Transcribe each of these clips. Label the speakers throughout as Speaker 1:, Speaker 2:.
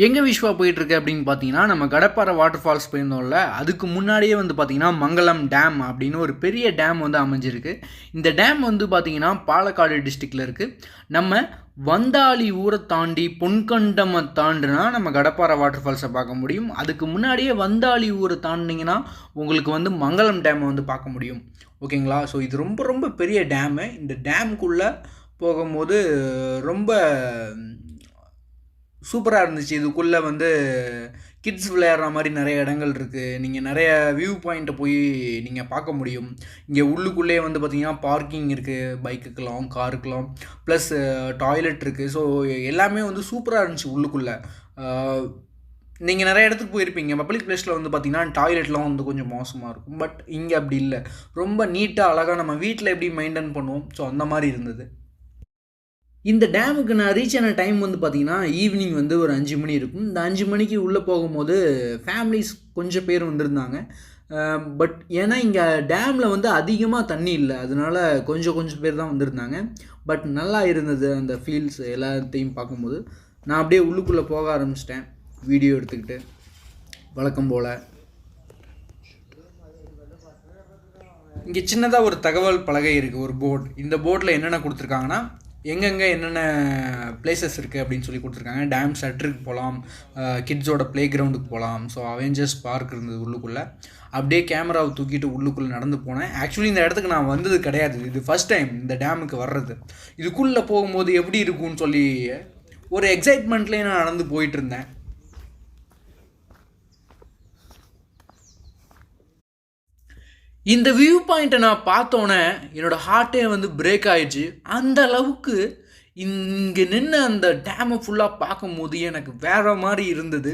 Speaker 1: எங்கே விஷ்வா போயிட்டுருக்கு அப்படின்னு பார்த்தீங்கன்னா, நம்ம கடப்பாறை வாட்டர் ஃபால்ஸ் போயிருந்தோம்ல, அதுக்கு முன்னாடியே வந்து பார்த்தீங்கன்னா, மங்களம் டேம் அப்படின்னு ஒரு பெரிய டேம் வந்து அமைஞ்சிருக்கு. இந்த டேம் வந்து பார்த்தீங்கன்னா, பாலக்காடு டிஸ்ட்ரிக்டில் இருக்குது. நம்ம வந்தாளி ஊரை தாண்டி பொன்கண்டமை தாண்டினா நம்ம கடப்பாறை வாட்டர் ஃபால்ஸை பார்க்க முடியும். அதுக்கு முன்னாடியே வந்தாளி ஊரை தாண்டினீங்கன்னா உங்களுக்கு வந்து மங்களம் டேமை வந்து பார்க்க முடியும். ஓகேங்களா? ஸோ இது ரொம்ப ரொம்ப பெரிய டேமு. இந்த டேமுக்குள்ளே போகும்போது ரொம்ப சூப்பராக இருந்துச்சு. இதுக்குள்ளே வந்து கிட்ஸ் விளையாடுற மாதிரி நிறைய இடங்கள் இருக்குது. நீங்கள் நிறைய வியூ பாயிண்ட்டை போய் நீங்கள் பார்க்க முடியும். இங்கே உள்ளுக்குள்ளேயே வந்து பார்த்திங்கன்னா பார்க்கிங் இருக்குது, பைக்குக்கெலாம் காருக்கெலாம், ப்ளஸ் டாய்லெட் இருக்குது. ஸோ எல்லாமே வந்து சூப்பராக இருந்துச்சு உள்ளுக்குள்ளே. நீங்கள் நிறைய இடத்துக்கு போயிருப்பீங்க. பப்ளிக் பிளேஸில் வந்து பார்த்திங்கன்னா டாய்லெட்லாம் வந்து கொஞ்சம் மோசமாக இருக்கும். பட் இங்கே அப்படி இல்லை. ரொம்ப நீட்டாக அழகாக நம்ம வீட்டில் எப்படி மெயின்டைன் பண்ணுவோம், ஸோ அந்த மாதிரி இருந்தது. இந்த டேமுக்கு நான் ரீச் ஆன டைம் வந்து பார்த்திங்கன்னா ஈவினிங் வந்து ஒரு 5 மணி இருக்கும். இந்த 5 மணிக்கு உள்ளே போகும்போது ஃபேமிலிஸ் கொஞ்சம் பேர் வந்திருந்தாங்க. பட் ஏன்னா இங்கே டேமில் வந்து அதிகமாக தண்ணி இல்லை, அதனால கொஞ்சம் பேர் தான் வந்திருந்தாங்க. பட் நல்லா இருந்தது அந்த ஃபீல்ஸ் எல்லாத்தையும் பார்க்கும்போது. நான் அப்படியே உள்ளுக்குள்ளே போக ஆரம்பிச்சிட்டேன் வீடியோ எடுத்துக்கிட்டு வழக்கம் போல். இங்கே சின்னதாக ஒரு தகவல் பலகை இருக்குது, ஒரு போர்டு. இந்த போர்டில் என்னென்ன கொடுத்துருக்காங்கன்னா எங்கெங்கே என்னென்ன பிளேசஸ் இருக்குது அப்படின்னு சொல்லி கொடுத்துருக்காங்க. டேம் ஷட்டருக்கு போகலாம், கிட்ஸோட ப்ளே கிரவுண்டுக்கு போகலாம். ஸோ அவெஞ்சர்ஸ் பார்க் இருந்தது உள்ளுக்குள்ளே. அப்படியே கேமராவை தூக்கிட்டு உள்ளுக்குள்ளே நடந்து போனேன். ஆக்சுவலி இந்த இடத்துக்கு நான் வந்தது கிடையாது, இது ஃபஸ்ட் டைம் இந்த டேமுக்கு வர்றது. இதுக்குள்ளே போகும்போது எப்படி இருக்கும்னு சொல்லி ஒரு எக்ஸைட்மெண்ட்லேயே நான் நடந்து போயிட்டு இருந்தேன். இந்த வியூ பாயிண்ட்டை நான் பார்த்தோன்னே என்னோடய ஹார்ட்டே வந்து பிரேக் ஆகிடுச்சு. அந்த அளவுக்கு இங்கே நின்று அந்த டேமை ஃபுல்லாக பார்க்கும்போது எனக்கு வேறு மாதிரி இருந்தது.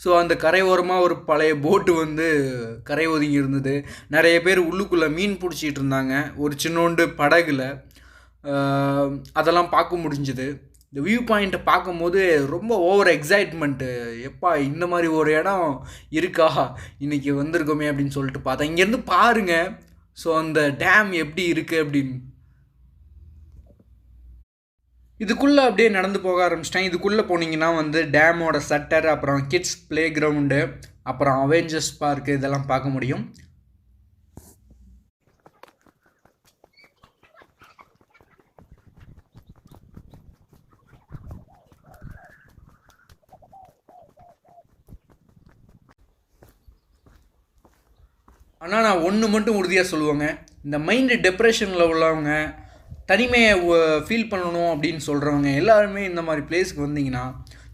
Speaker 1: ஸோ அந்த கரையோரமாக ஒரு பழைய போட்டு வந்து கரை ஒதுங்கி இருந்தது. நிறைய பேர் உள்ளுக்குள்ளே மீன் பிடிச்சிட்டு இருந்தாங்க ஒரு சின்னோண்டு படகுல. அதெல்லாம் பார்க்க முடிஞ்சுது. இந்த வியூ பாயிண்ட்டை பார்க்கும்போது ரொம்ப ஓவர் எக்ஸைட்மெண்ட்டு. எப்பா இந்த மாதிரி ஒரு இடம் இருக்கா, இன்றைக்கி வந்திருக்கோமே அப்படின்னு சொல்லிட்டு பார்த்தேன். இங்கேருந்து பாருங்கள். ஸோ அந்த டேம் எப்படி இருக்குது அப்படின்னு. இதுக்குள்ளே அப்படியே நடந்து போக ஆரம்பிச்சிட்டேன். இதுக்குள்ளே போனீங்கன்னா வந்து டேமோட ஷட்டர், அப்புறம் கிட்ஸ் ப்ளே கிரவுண்டு, அப்புறம் அவெஞ்சர்ஸ் பார்க்கு இதெல்லாம் பார்க்க முடியும். ஆனால் நான் ஒன்று மட்டும் உறுதியாக சொல்லுவேங்க, இந்த மைண்டு டிப்ரெஷனில் உள்ளவங்க, தனிமையை ஃபீல் பண்ணணும் அப்படின்னு சொல்கிறவங்க எல்லாருமே இந்த மாதிரி பிளேஸ்க்கு வந்தீங்கன்னா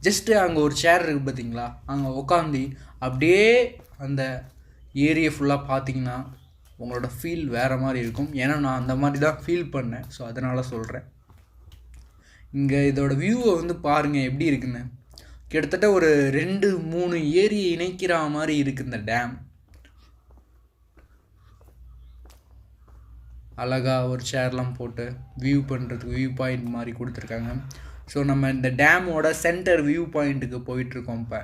Speaker 1: ஜஸ்ட்டு அங்கே ஒரு சேர் இருக்குது பார்த்தீங்களா, அங்கே உட்காந்து அப்படியே அந்த ஏரியை ஃபுல்லாக பார்த்தீங்கன்னா உங்களோட ஃபீல் வேறு மாதிரி இருக்கும். ஏன்னா நான் அந்த மாதிரி தான் ஃபீல் பண்ணேன். ஸோ அதனால் சொல்கிறேன். இங்கே இதோட வியூவை வந்து பாருங்கள் எப்படி இருக்குன்னு. கிட்டத்தட்ட ஒரு 2-3 ஏரியை இணைக்கிற மாதிரி இருக்குது இந்த டேம். அழகாக ஒரு சேர்லாம் போட்டு வியூ பண்ணுறதுக்கு வியூ பாயிண்ட் மாதிரி கொடுத்துருக்காங்க. ஸோ நம்ம இந்த டேமோட சென்டர் வியூ பாயிண்ட்டுக்கு போயிட்டுருக்கோம் இப்போ.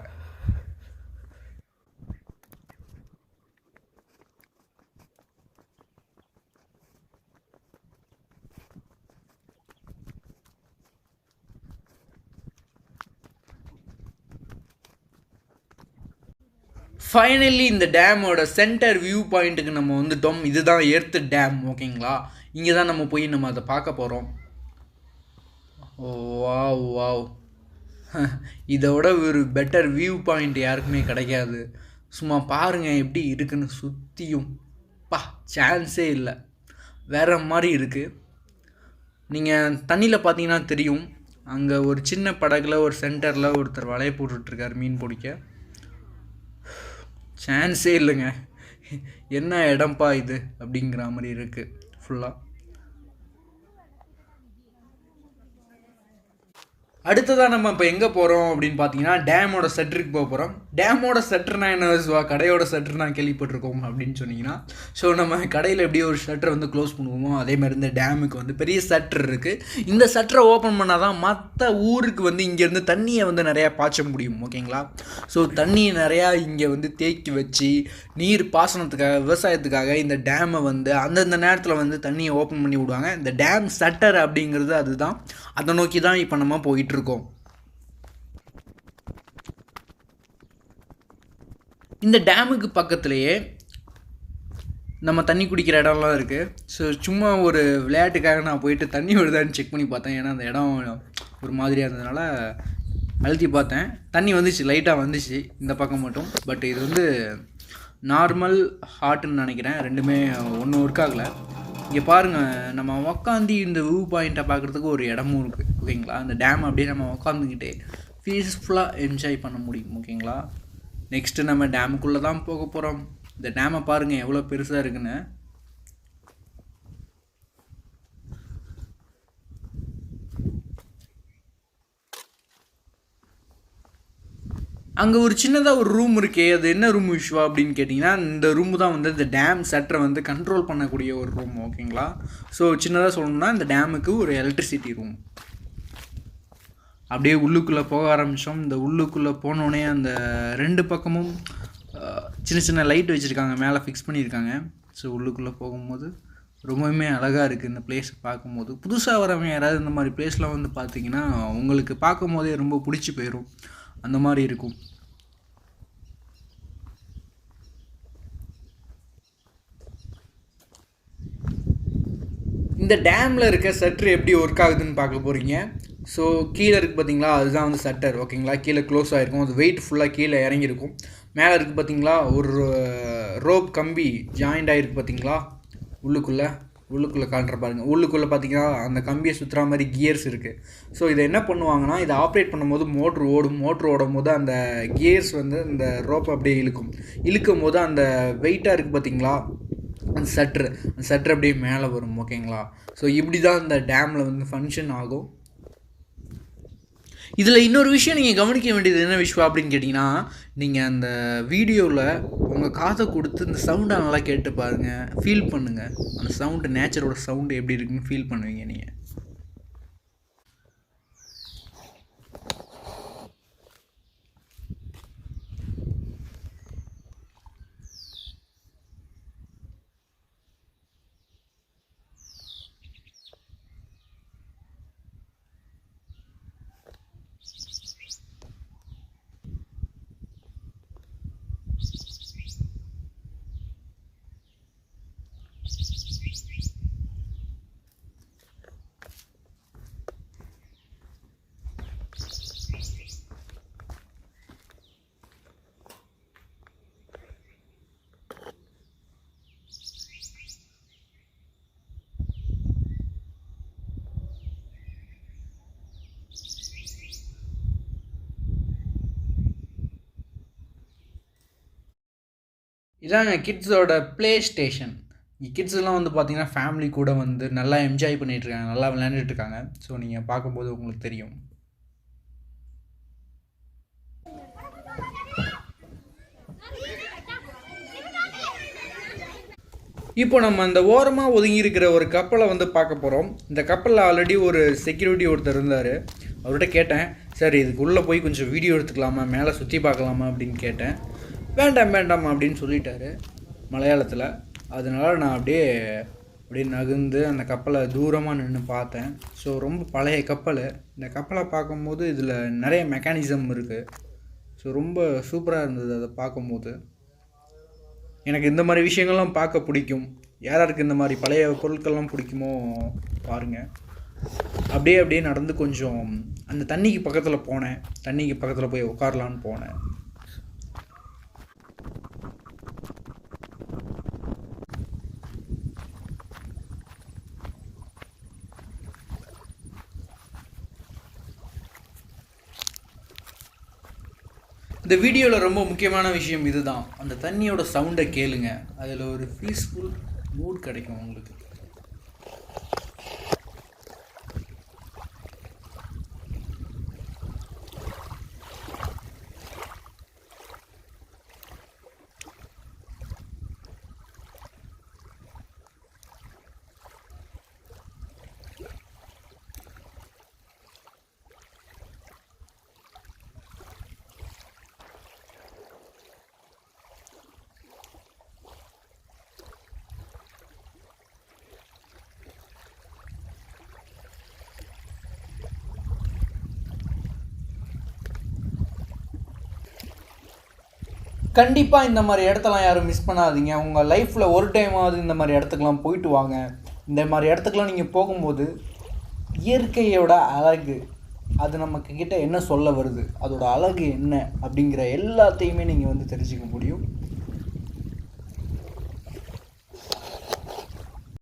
Speaker 1: ஃபைனலி இந்த டேமோட சென்டர் வியூ பாயிண்ட்டுக்கு நம்ம வந்துட்டோம். இதுதான் எர்த்து டேம். ஓகேங்களா, இங்கே தான் நம்ம போய் நம்ம அதை பார்க்க போகிறோம். ஓ வாவ் வாவ், இதோட ஒரு பெட்டர் வியூ பாயிண்ட் யாருக்குமே கிடைக்காது. சும்மா பாருங்கள் எப்படி இருக்குன்னு. சுற்றியும் சான்ஸே இல்லை, வேறு மாதிரி இருக்குது. நீங்கள் தண்ணியில் பார்த்தீங்கன்னா தெரியும், அங்கே ஒரு சின்ன படகுல ஒரு சென்டரில் ஒருத்தர் வலையை போட்டுட்ருக்கார் மீன் பிடிக்க. சான்ஸே இல்லைங்க, என்ன இடம்ப்பா இது அப்படிங்கிற மாதிரி இருக்குது ஃபுல்லாக. அடுத்ததாக நம்ம இப்போ எங்கே போகிறோம் அப்படின்னு பார்த்தீங்கன்னா டேமோட ஷட்டருக்கு போக போகிறோம். டேமோட ஷட்டர்னா என்ன வசுவா, கடையோட ஷட்டர் நான் கேள்விப்பட்டிருக்கோம் அப்படின்னு சொன்னீங்கன்னா, ஸோ நம்ம கடையில் எப்படி ஒரு ஷட்டரை வந்து க்ளோஸ் பண்ணுவோமோ அதேமாதிரி இந்த டேமுக்கு வந்து பெரிய ஷட்டர் இருக்குது. இந்த ஷட்டரை ஓப்பன் பண்ணால் தான் மற்ற ஊருக்கு வந்து இங்கேருந்து தண்ணியை வந்து நிறையா பாய்ச்ச முடியும். ஓகேங்களா, ஸோ தண்ணியை நிறையா இங்கே வந்து தேக்கி வச்சு நீர் பாசனத்துக்காக, விவசாயத்துக்காக இந்த டேமை வந்து அந்தந்த நேரத்தில் வந்து தண்ணியை ஓப்பன் பண்ணி விடுவாங்க. இந்த டேம் ஷட்டர் அப்படிங்கிறது அதுதான். அதை நோக்கி தான் இப்போ நம்ம போயிட்டுருக்கோம். இந்த டேமுக்கு பக்கத்துலேயே நம்ம தண்ணி குடிக்கிற இடம்லாம் இருக்குது. ஸோ சும்மா ஒரு விளையாட்டுக்காக நான் போயிட்டு தண்ணி வருதான்னு செக் பண்ணி பார்த்தேன். ஏன்னா அந்த இடம் ஒரு மாதிரியாக இருந்ததுனால அழுத்தி பார்த்தேன். தண்ணி வந்துச்சு, லைட்டாக வந்துச்சு இந்த பக்கம் மட்டும். பட் இது வந்து நார்மல் ஹாட்டுன்னு நினைக்கிறேன். ரெண்டுமே ஒன்றும் ஒர்க் ஆகலை. இங்கே பாருங்கள், நம்ம உக்காந்து இந்த வியூ பாயிண்ட்டை பார்க்குறதுக்கு ஒரு இடமும் இருக்குது. ஓகேங்களா, அந்த டேம் அப்படியே நம்ம உக்காந்துக்கிட்டே பீஸ்ஃபுல்லாக என்ஜாய் பண்ண முடியும். ஓகேங்களா, நெக்ஸ்ட்டு நம்ம டேமுக்குள்ளே தான் போக போகிறோம். இந்த டேமை பாருங்கள் எவ்வளோ பெருசாக இருக்குன்னு. அங்கே ஒரு சின்னதாக ஒரு ரூம் இருக்கே, அது என்ன ரூம் விஷ்வா அப்படின்னு கேட்டிங்கன்னா, இந்த ரூமு தான் வந்து இந்த டேம் சட்டரை வந்து கண்ட்ரோல் பண்ணக்கூடிய ஒரு ரூம். ஓகேங்களா, ஸோ சின்னதாக சொல்லணும்னா இந்த டேமுக்கு ஒரு எலக்ட்ரிசிட்டி ரூம். அப்படியே உள்ளுக்குள்ளே போக ஆரம்பித்தோம். இந்த உள்ளுக்குள்ளே போனோடனே அந்த 2 பக்கமும் சின்ன சின்ன லைட் வச்சுருக்காங்க, மேலே ஃபிக்ஸ் பண்ணியிருக்காங்க. ஸோ உள்ளுக்குள்ளே போகும்போது ரொம்பவுமே அழகாக இருக்குது இந்த பிளேஸ் பார்க்கும்போது. புதுசாக வரவங்க யாராவது இந்த மாதிரி பிளேஸ்லாம் வந்து பார்த்திங்கன்னா உங்களுக்கு பார்க்கும் போதே ரொம்ப பிடிச்சி போயிடும், அந்த மாதிரி இருக்கும். இந்த டேமில் இருக்க சட்ரு எப்படி ஒர்க் ஆகுதுன்னு பார்க்க போகிறீங்க. ஸோ கீழே இருக்குது பார்த்தீங்களா, அதுதான் வந்து சட்டர். ஓகேங்களா, கீழே க்ளோஸ் ஆகிருக்கும், அது வெயிட் ஃபுல்லாக கீழே இறங்கியிருக்கும். மேலே இருக்குது பார்த்தீங்களா ஒரு ரோப் கம்பி ஜாயிண்ட் ஆகிருக்கு பார்த்தீங்களா, உள்ளுக்குள்ளே காட்டுற பாருங்கள். உள்ளுக்குள்ளே பார்த்தீங்கன்னா அந்த கம்பியை சுற்றுற மாதிரி கியர்ஸ் இருக்குது. ஸோ இதை என்ன பண்ணுவாங்கன்னா, இதை ஆப்ரேட் பண்ணும்போது மோட்ரு ஓடும் போது அந்த கியர்ஸ் வந்து இந்த ரோப்பை அப்படியே இழுக்கும் போது அந்த வெயிட்டாக இருக்குது பார்த்தீங்களா, அந்த சட்ரு அப்படியே மேலே வரும். ஓகேங்களா, ஸோ இப்படி தான் இந்த டேமில் வந்து ஃபங்க்ஷன் ஆகும். இதில் இன்னொரு விஷயம் நீங்கள் கவனிக்க வேண்டியது என்ன விஷயம் அப்படின்னு கேட்டிங்கன்னா, நீங்கள் அந்த வீடியோவில் உங்கள் காதை கொடுத்து இந்த சவுண்டை நல்லா கேட்டு பாருங்கள், ஃபீல் பண்ணுங்கள். அந்த சவுண்டு, நேச்சரோட சவுண்டு எப்படி இருக்குன்னு ஃபீல் பண்ணுவீங்க நீங்கள். இதாங்க கிட்ஸோட ப்ளே ஸ்டேஷன். கிட்ஸ்லாம் வந்து பார்த்திங்கன்னா ஃபேமிலி கூட வந்து நல்லா என்ஜாய் பண்ணிகிட்ருக்காங்க, நல்லா விளையாண்டுட்ருக்காங்க. ஸோ நீங்கள் பார்க்கும்போது உங்களுக்கு தெரியும். இப்போ நம்ம அந்த ஓரமாக ஒதுங்கி இருக்கிற ஒரு கப்பலை வந்து பார்க்க போகிறோம். இந்த கப்பலில் ஆல்ரெடி ஒரு செக்யூரிட்டி ஒருத்தர் இருந்தார். அவர்கிட்ட கேட்டேன், சார் இதுக்குள்ளே போய் கொஞ்சம் வீடியோ எடுத்துக்கலாமா, மேலே சுற்றி பார்க்கலாமா அப்படின்னு கேட்டேன். வேண்டாம் அப்படின்னு சொல்லிட்டாரு மலையாளத்தில். அதனால் நான் அப்படியே நகர்ந்து அந்த கப்பலை தூரமாக நின்று பார்த்தேன். ஸோ ரொம்ப பழைய கப்பல். இந்த கப்பலை பார்க்கும்போது இதில் நிறைய மெக்கானிசம் இருக்குது. ஸோ ரொம்ப சூப்பராக இருந்தது அதை பார்க்கும்போது. எனக்கு இந்த மாதிரி விஷயங்கள்லாம் பார்க்க பிடிக்கும். யாராருக்கு இந்த மாதிரி பழைய பொருட்கள்லாம் பிடிக்குமோ பாருங்கள். அப்படியே நடந்து கொஞ்சம் அந்த தண்ணிக்கு பக்கத்தில் போனேன். தண்ணிக்கு பக்கத்தில் போய் உட்காரலான்னு போனேன். இந்த வீடியோவில் ரொம்ப முக்கியமான விஷயம் இதுதான், அந்த தண்ணியோட சவுண்டை கேளுங்க. அதில் ஒரு பீஸ்ஃபுல் மூட் கிடைக்கும் உங்களுக்கு. கண்டிப்பாக இந்த மாதிரி இடத்தெல்லாம் யாரும் மிஸ் பண்ணாதீங்க. உங்கள் லைஃப்பில் ஒரு டைமாவது இந்த மாதிரி இடத்துக்குலாம் போயிட்டு வாங்க. இந்த மாதிரி இடத்துக்குலாம் நீங்கள் போகும்போது இயற்கையோட அழகு, அது நமக்கு கிட்ட என்ன சொல்ல வருது, அதோட அழகு என்ன அப்படிங்கிற எல்லாத்தையுமே நீங்கள் வந்து தெரிஞ்சுக்க முடியும்.